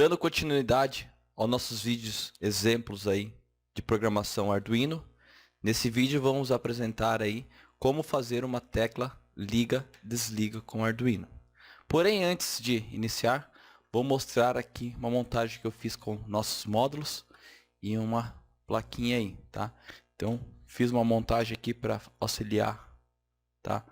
Dando continuidade aos nossos vídeos, exemplos aí de programação Arduino, nesse vídeo vamos apresentar aí como fazer uma tecla liga-desliga com Arduino. Porém, antes de iniciar, vou mostrar aqui uma montagem que eu fiz com nossos módulos e uma plaquinha aí, tá? Então, fiz uma montagem aqui para auxiliar, tá,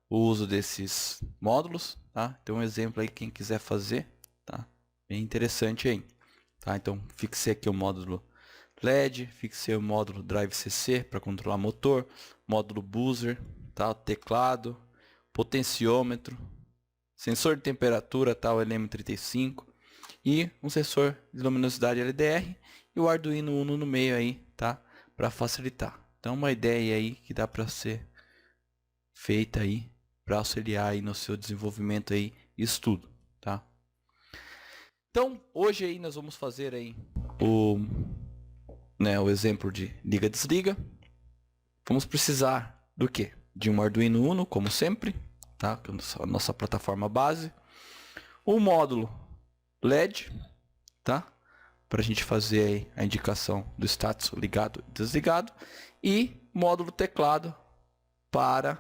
o uso desses módulos, tá? Então, um exemplo aí, quem quiser fazer, tá? Bem interessante aí, tá? Então, fixei aqui o módulo LED, fixei o módulo Drive CC para controlar motor, módulo Buzzer, tá? O teclado, potenciômetro, sensor de temperatura, tá? O LM35 e um sensor de luminosidade LDR e o Arduino Uno no meio aí, tá? Para facilitar. Então, uma ideia aí que dá para ser feita aí para auxiliar aí no seu desenvolvimento aí e estudo, tá? Então, hoje aí nós vamos fazer aí o exemplo de liga-desliga. Vamos precisar do que? De um Arduino Uno, como sempre, tá? A nossa plataforma base. Um módulo LED, tá? Para a gente fazer aí a indicação do status ligado e desligado. E módulo teclado para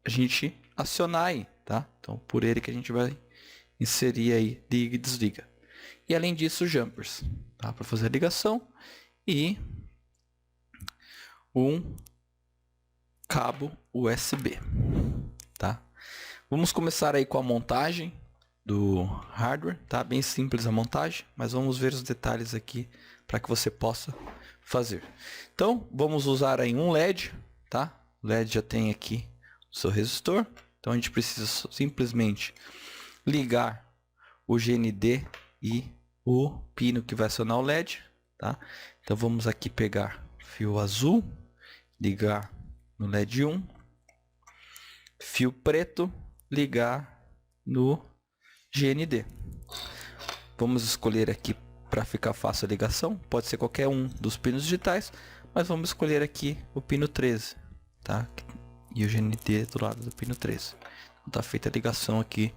a gente acionar aí, tá? Então, por ele que a gente vai inserir aí liga e desliga. E além disso, jumpers, tá? Para fazer a ligação e um cabo USB, tá? Vamos começar aí com a montagem do hardware, tá? Bem simples a montagem, mas vamos ver os detalhes aqui para que você possa fazer. Então, vamos usar aí um LED, tá? O LED já tem aqui o seu resistor, então a gente precisa simplesmente ligar o GND e o pino que vai acionar o LED, tá? Então vamos aqui pegar fio azul, ligar no LED 1, fio preto, ligar no GND. Vamos escolher aqui para ficar fácil a ligação, pode ser qualquer um dos pinos digitais, mas vamos escolher aqui o pino 13, tá? E o GND do lado do pino 13. Está feita a ligação aqui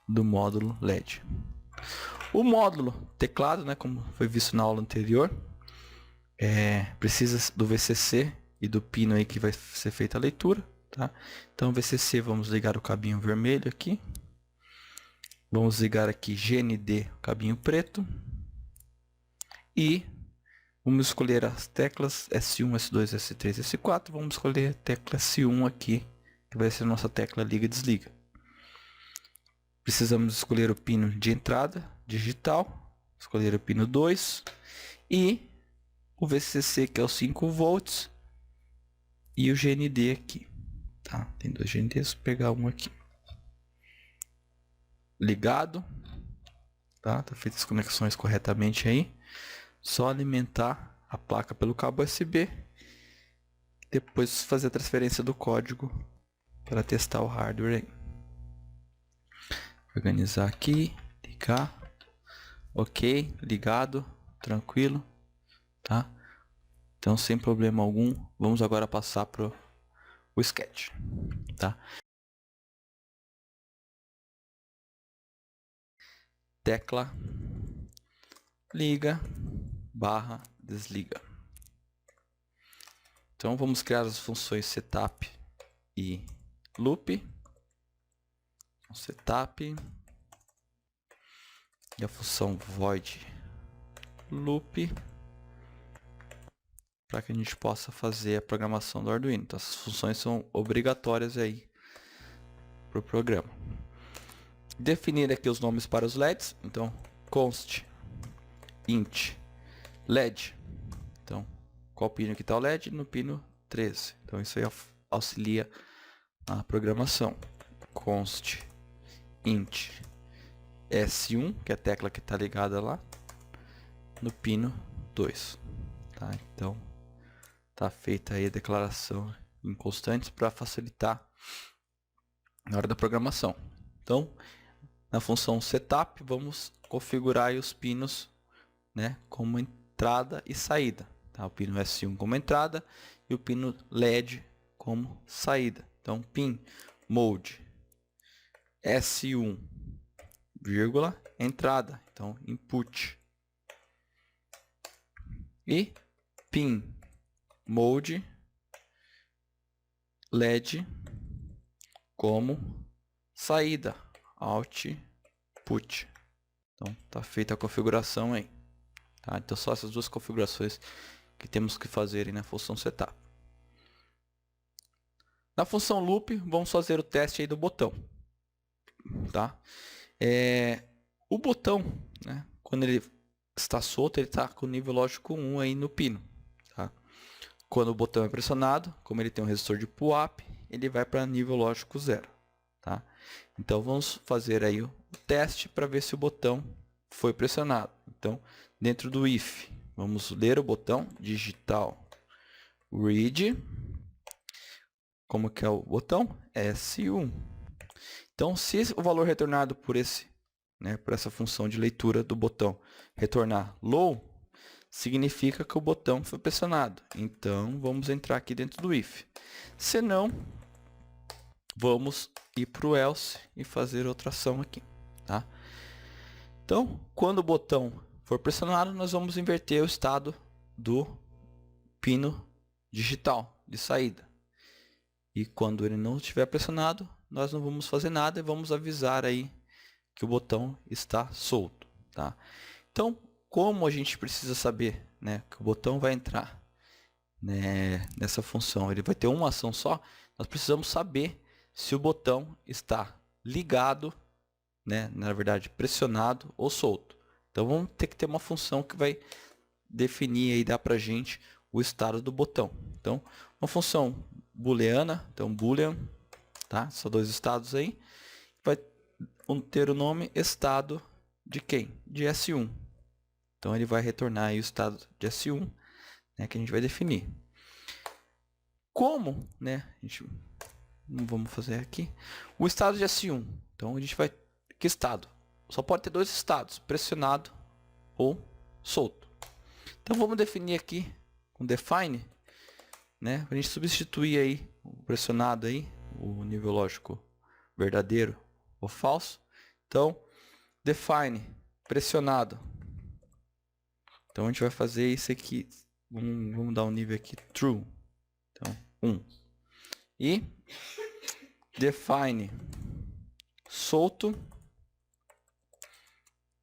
do módulo LED. O módulo teclado, né, como foi visto na aula anterior, precisa do VCC e do pino aí que vai ser feita a leitura, tá? Então VCC, vamos ligar o cabinho vermelho aqui. Vamos ligar aqui GND, cabinho preto. E vamos escolher as teclas S1, S2, S3, S4. Vamos escolher a tecla S1 aqui, que vai ser a nossa tecla liga e desliga. Precisamos escolher o pino de entrada digital, escolher o pino 2 e o VCC, que é o 5 volts, e o GND aqui, tá? Tem dois GNDs, vou pegar um aqui. Ligado, tá? Tá feitas as conexões corretamente aí. Só alimentar a placa pelo cabo USB, depois fazer a transferência do código para testar o hardware aí. Organizar aqui, ligar, ok, ligado, tranquilo, tá? Então, sem problema algum, vamos agora passar para o sketch, tá? Tecla liga barra desliga. Então, vamos criar as funções setup e loop. Setup e a função void loop para que a gente possa fazer a programação do Arduino. Então, essas funções são obrigatórias aí para o programa. Definir aqui os nomes para os LEDs. Então, const int LED. Então, qual pino que está o LED? No pino 13. Então, isso aí auxilia a programação. Const int S1, que é a tecla que está ligada lá, no pino 2. Tá? Então, tá feita aí a declaração em constantes para facilitar na hora da programação. Então, na função setup, vamos configurar aí os pinos, né, como entrada e saída. Tá? O pino S1 como entrada e o pino LED como saída. Então, pin mode S1 vírgula, entrada. Então, input. E pin mode LED como saída, output. Então, tá feita a configuração aí. Tá? Então, só essas duas configurações que temos que fazer aí na função setup. Na função loop, vamos fazer o teste aí do botão. Tá? O botão, né, quando ele está solto, ele está com o nível lógico 1 aí no pino. Tá? Quando o botão é pressionado, como ele tem um resistor de pull-up, ele vai para nível lógico 0. Tá? Então vamos fazer aí o teste para ver se o botão foi pressionado. Então, dentro do if, vamos ler o botão digital read. Como que é o botão? S1. Então, se o valor retornado por por essa função de leitura do botão retornar low, significa que o botão foi pressionado. Então, vamos entrar aqui dentro do if. Se não, vamos ir para o else e fazer outra ação aqui. Tá? Então, quando o botão for pressionado, nós vamos inverter o estado do pino digital de saída. E quando ele não estiver pressionado, nós não vamos fazer nada e vamos avisar aí que o botão está solto. Tá? Então, como a gente precisa saber, né, que o botão vai entrar, né, nessa função, ele vai ter uma ação só, nós precisamos saber se o botão está ligado, né, na verdade pressionado ou solto. Então vamos ter que ter uma função que vai definir e dar para a gente o estado do botão. Então, uma função booleana, então boolean, tá? São dois estados aí, vai ter o nome estado de quem? De S1. Então ele vai retornar aí o estado de S1, né, que a gente vai definir. Como, né, vamos fazer aqui, o estado de S1. Então a gente vai, que estado? Só pode ter dois estados, pressionado ou solto. Então vamos definir aqui com define, né, para a gente substituir aí o pressionado aí, o nível lógico verdadeiro ou falso. Então define pressionado. Então a gente vai fazer isso aqui, vamos dar um nível aqui true. Então 1. E define solto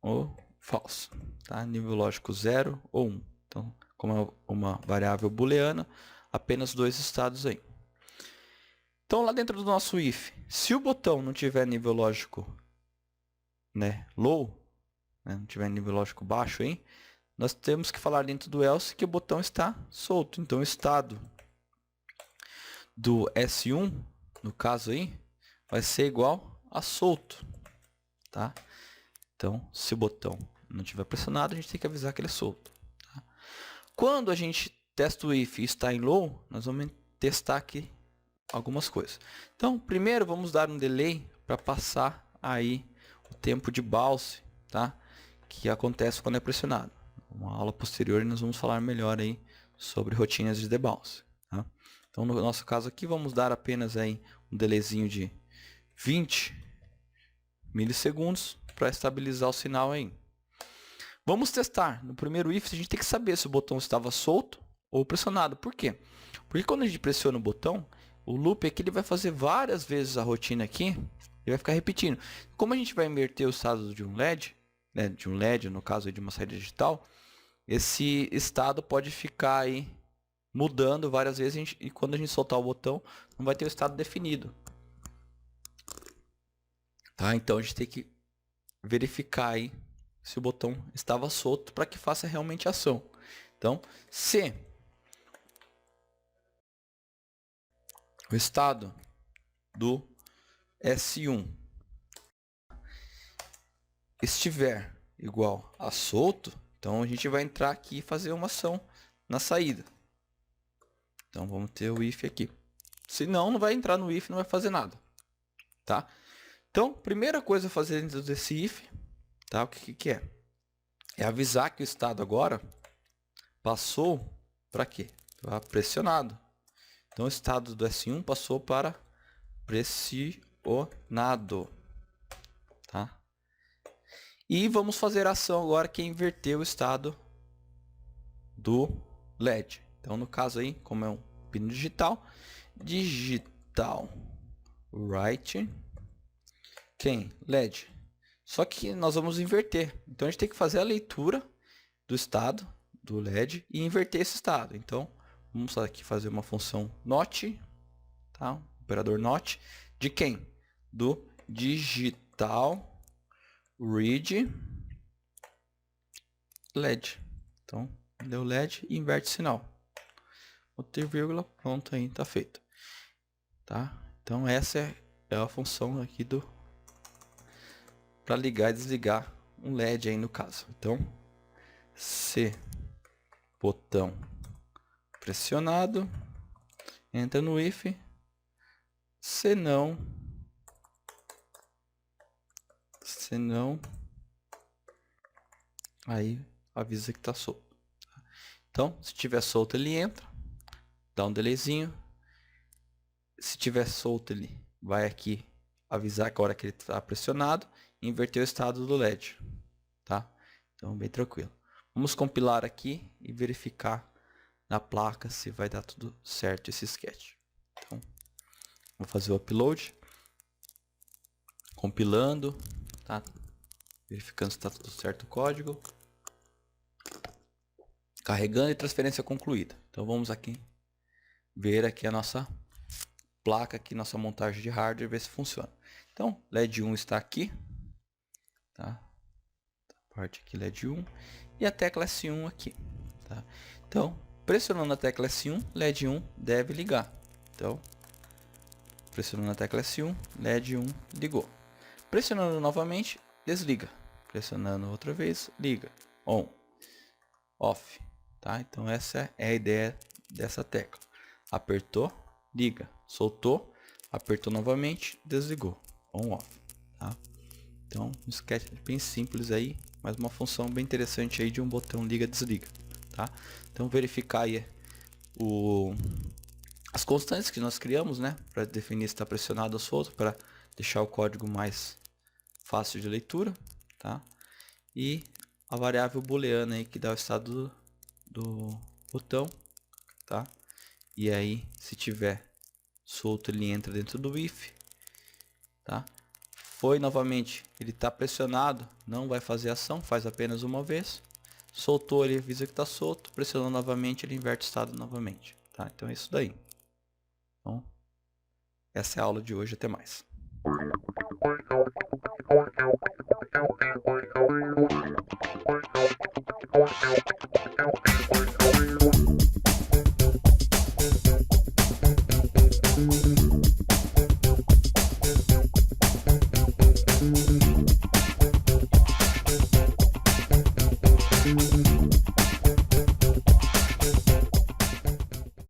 ou falso, tá? Nível lógico 0 ou 1. Então, como é uma variável booleana, apenas dois estados aí. Então, lá dentro do nosso if, se o botão não tiver nível lógico, né, low, né, não tiver nível lógico baixo aí, nós temos que falar dentro do else que o botão está solto. Então, o estado do S1, no caso aí, vai ser igual a solto, tá? Então, se o botão não estiver pressionado, a gente tem que avisar que ele é solto. Tá? Quando a gente testa o if e está em low, nós vamos testar aqui algumas coisas. Então, primeiro vamos dar um delay para passar aí o tempo de bounce, tá? Que acontece quando é pressionado. Uma aula posterior nós vamos falar melhor aí sobre rotinas de debounce. Tá? Então, no nosso caso aqui, vamos dar apenas aí um delayzinho de 20 milissegundos para estabilizar o sinal aí. Vamos testar. No primeiro if, a gente tem que saber se o botão estava solto ou pressionado. Por quê? Porque quando a gente pressiona o botão, o loop aqui ele vai fazer várias vezes a rotina aqui, ele vai ficar repetindo. Como a gente vai inverter o estado de um LED, né, de um LED, no caso de uma saída digital, esse estado pode ficar aí mudando várias vezes e quando a gente soltar o botão, não vai ter o estado definido. Tá? Então a gente tem que verificar aí se o botão estava solto para que faça realmente ação. Então, se o estado do S1 estiver igual a solto, então a gente vai entrar aqui e fazer uma ação na saída. Então vamos ter o if aqui. Se não, não vai entrar no if, não vai fazer nada. Tá? Então, primeira coisa a fazer dentro desse if, tá? O que é? É avisar que o estado agora passou para quê? Para pressionado. Então, o estado do S1 passou para pressionado. Tá? E vamos fazer a ação agora que é inverter o estado do LED. Então no caso aí, como é um pino digital, digital right quem? LED. Só que nós vamos inverter. Então a gente tem que fazer a leitura do estado do LED e inverter esse estado. Então vamos aqui fazer uma função not, tá? Operador not de quem? Do digital read LED. Então deu LED e inverte sinal. Botei vírgula, pronto, aí tá feito. Tá? Então essa é a função aqui do para ligar e desligar um LED aí no caso. Então se botão pressionado, entra no if, se não aí avisa que tá solto. Então se tiver solto ele entra, dá um delayzinho. Se tiver solto ele vai aqui avisar que a hora que ele está pressionado e inverter o estado do LED, tá? Então bem tranquilo. Vamos compilar aqui e verificar na placa se vai dar tudo certo esse sketch. Então vou fazer o upload, compilando, tá? Verificando se está tudo certo o código, carregando e transferência concluída. Então vamos aqui ver aqui a nossa placa aqui, nossa montagem de hardware, ver se funciona. Então LED 1 está aqui, tá? A parte aqui LED 1 e a tecla S1 aqui, tá? Então pressionando a tecla S1, LED 1 deve ligar. Então pressionando a tecla S1, LED 1 ligou. Pressionando novamente, desliga. Pressionando outra vez, liga. On, off, tá? Então essa é a ideia dessa tecla. Apertou, liga. Soltou, apertou novamente, desligou. On, off, tá? Então um sketch bem simples aí, mas uma função bem interessante aí de um botão liga desliga, tá? Então verificar aí as constantes que nós criamos, né, para definir se está pressionado ou solto, para deixar o código mais fácil de leitura, tá? E a variável booleana aí que dá o estado do botão, tá? E aí se tiver solto ele entra dentro do if, tá? Foi novamente, ele está pressionado, não vai fazer ação, faz apenas uma vez. Soltou, ele avisa que está solto, pressionou novamente, ele inverte o estado novamente, tá? Então é isso daí. Então essa é a aula de hoje, até mais.